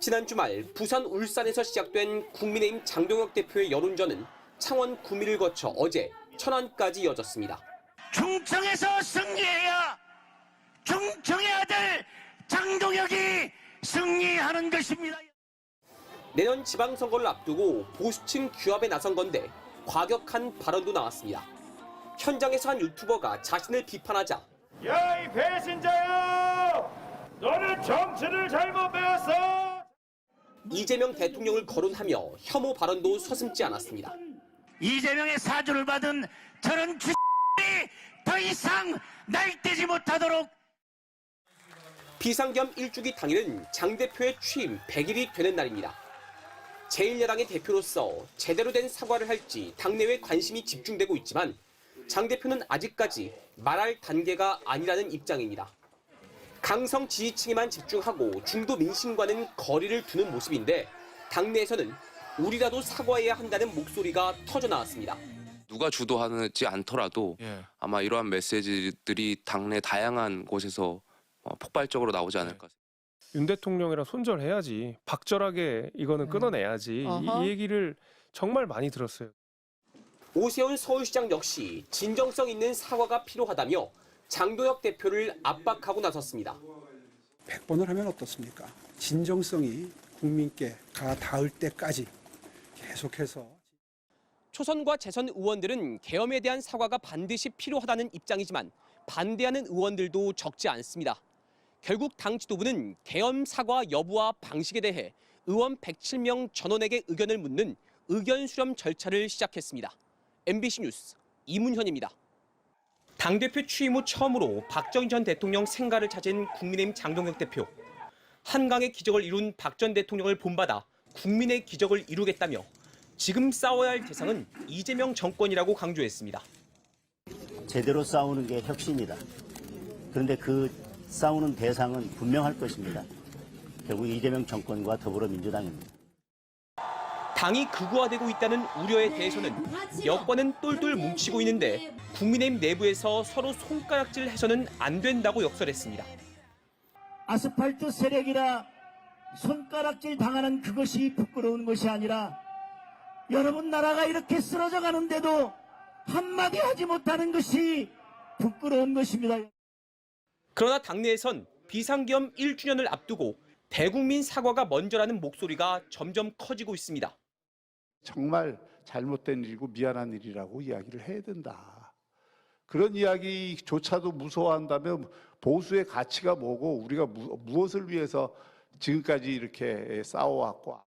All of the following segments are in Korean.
지난 주말 부산 울산에서 시작된 국민의힘 장동혁 대표의 여론전은 창원 구미를 거쳐 어제 천안까지 이어졌습니다. 충청에서 승리해야 충청의 아들 장동혁이 승리하는 것입니다. 내년 지방선거를 앞두고 보수층 규합에 나선 건데 과격한 발언도 나왔습니다. 현장에서 한 유튜버가 자신을 비판하자 야, 이 배신자야! 너는 정치를 잘못 배웠어! 이재명 대통령을 거론하며 혐오 발언도 서슴지 않았습니다. 이재명의 사주를 받은 저런 쥐들이 더 이상 날뛰지 못하도록. 비상겸 일주기 당일은 장 대표의 취임 100일이 되는 날입니다. 제1야당의 대표로서 제대로 된 사과를 할지 당내외 관심이 집중되고 있지만 장 대표는 아직까지 말할 단계가 아니라는 입장입니다. 강성 지지층에만 집중하고 중도 민심과는 거리를 두는 모습인데 당내에서는 우리라도 사과해야 한다는 목소리가 터져나왔습니다. 누가 주도하지 않더라도 아마 이러한 메시지들이 당내 다양한 곳에서 폭발적으로 나오지 않을까. 윤 대통령이랑 손절해야지. 박절하게 이거는 끊어내야지. 이 얘기를 정말 많이 들었어요. 오세훈 서울시장 역시 진정성 있는 사과가 필요하다며 장동혁 대표를 압박하고 나섰습니다. 100번을 하면 어떻습니까? 진정성이 국민께 가 닿을 때까지 계속해서. 초선과 재선 의원들은 계엄에 대한 사과가 반드시 필요하다는 입장이지만 반대하는 의원들도 적지 않습니다. 결국 당 지도부는 계엄 사과 여부와 방식에 대해 의원 107명 전원에게 의견을 묻는 의견 수렴 절차를 시작했습니다. MBC 뉴스 이문현입니다. 당대표 취임 후 처음으로 박정희 전 대통령 생가를 찾은 국민의힘 장동혁 대표. 한강의 기적을 이룬 박 전 대통령을 본받아 국민의 기적을 이루겠다며 지금 싸워야 할 대상은 이재명 정권이라고 강조했습니다. 제대로 싸우는 게 혁신이다. 그런데 그 싸우는 대상은 분명할 것입니다. 결국 이재명 정권과 더불어민주당입니다. 당이 극우화되고 있다는 우려에 대해서는 여권은 똘똘 뭉치고 있는데 국민의힘 내부에서 서로 손가락질해서는 안 된다고 역설했습니다. 아스팔트 세력이라 손가락질 당하는 그것이 부끄러운 것이 아니라 여러분 나라가 이렇게 쓰러져 가는데도 한마디 하지 못하는 것이 부끄러운 것입니다. 그러나 당내에선 비상계엄 1주년을 앞두고 대국민 사과가 먼저라는 목소리가 점점 커지고 있습니다. 정말 잘못된 일이고 미안한 일이라고 이야기를 해야 된다. 그런 이야기조차도 무서워한다면 보수의 가치가 뭐고 우리가 무엇을 위해서 지금까지 이렇게 싸워왔고.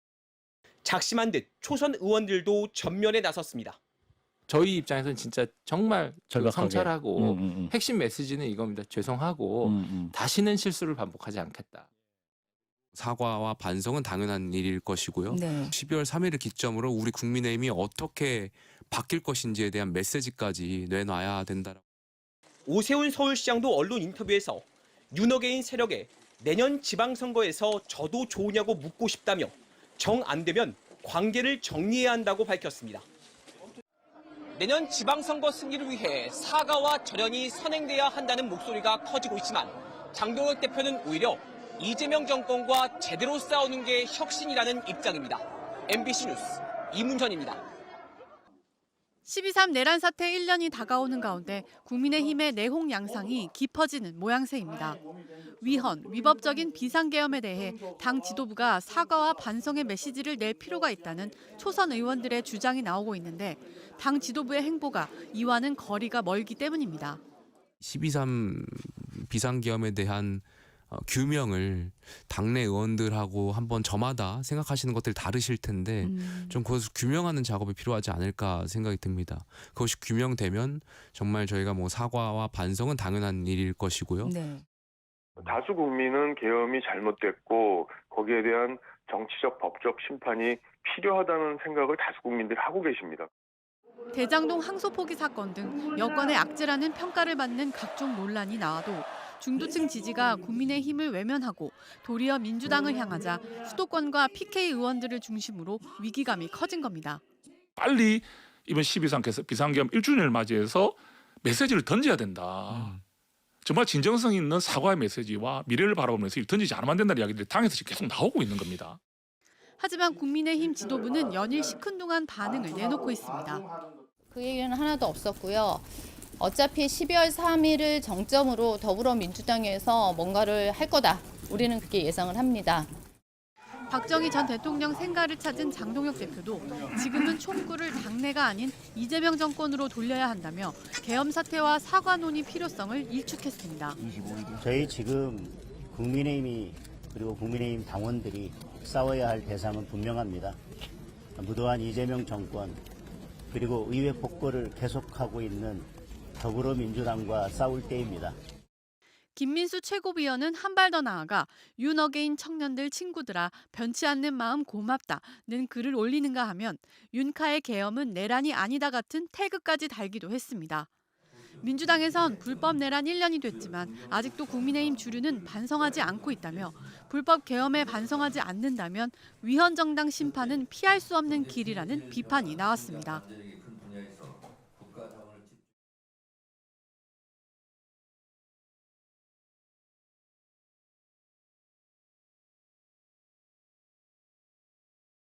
작심한 듯 초선 의원들도 전면에 나섰습니다. 저희 입장에서는 진짜 정말 성찰하고 핵심 메시지는 이겁니다. 죄송하고 다시는 실수를 반복하지 않겠다. 사과와 반성은 당연한 일일 것이고요. 12월 3일을 기점으로 우리 국민의힘이 어떻게 바뀔 것인지에 대한 메시지까지 내놔야 된다라고. 오세훈 서울시장도 언론 인터뷰에서 윤어게인 세력에 내년 지방선거에서 저도 좋으냐고 묻고 싶다며 정 안 되면 관계를 정리해야 한다고 밝혔습니다. 내년 지방선거 승리를 위해 사과와 절연이 선행돼야 한다는 목소리가 커지고 있지만 장동혁 대표는 오히려 이재명 정권과 제대로 싸우는 게 혁신이라는 입장입니다. MBC 뉴스 이문현입니다. 12.3 내란 사태 1년이 다가오는 가운데 국민의힘의 내홍 양상이 깊어지는 모양새입니다. 위헌, 위법적인 비상계엄에 대해 당 지도부가 사과와 반성의 메시지를 낼 필요가 있다는 초선 의원들의 주장이 나오고 있는데 당 지도부의 행보가 이와는 거리가 멀기 때문입니다. 12.3 비상계엄에 대한 규명을 당내 의원들하고 한번 저마다 생각하시는 것들 다르실 텐데 좀 그것을 규명하는 작업이 필요하지 않을까 생각이 듭니다. 그것이 규명되면 정말 저희가 뭐 사과와 반성은 당연한 일일 것이고요. 다수 국민은 계엄이 잘못됐고 거기에 대한 정치적 법적 심판이 필요하다는 생각을 다수 국민들이 하고 계십니다. 대장동 항소 포기 사건 등 여권의 악재라는 평가를 받는 각종 논란이 나와도 중도층 지지가 국민의힘을 외면하고 도리어 민주당을 향하자 수도권과 PK 의원들을 중심으로 위기감이 커진 겁니다. 빨리 이번 12.3 비상계엄 1주년을 맞이해서 메시지를 던져야 된다. 정말 진정성 있는 사과의 메시지와 미래를 바라보면서 던지지 않으면 안 된다는 이야기들이 당에서 지금 계속 나오고 있는 겁니다. 하지만 국민의힘 지도부는 연일 시큰둥한 반응을 내놓고 있습니다. 그 얘기는 하나도 없었고요. 어차피 12월 3일을 정점으로 더불어민주당에서 뭔가를 할 거다. 우리는 그렇게 예상을 합니다. 박정희 전 대통령 생가를 찾은 장동혁 대표도 지금은 총구를 당내가 아닌 이재명 정권으로 돌려야 한다며 계엄 사태와 사과 논의 필요성을 일축했습니다. 저희 지금 국민의힘이 그리고 국민의힘 당원들이 싸워야 할 대상은 분명합니다. 무도한 이재명 정권 그리고 의회 폭거를 계속하고 있는 더불어민주당과 싸울 때입니다. 김민수 최고위원은 한 발 더 나아가 윤어게인 청년들 친구들아 변치 않는 마음 고맙다는 글을 올리는가 하면 윤카의 계엄은 내란이 아니다 같은 태그까지 달기도 했습니다. 민주당에선 불법 내란 1년이 됐지만 아직도 국민의힘 주류는 반성하지 않고 있다며 불법 계엄에 반성하지 않는다면 위헌정당 심판은 피할 수 없는 길이라는 비판이 나왔습니다.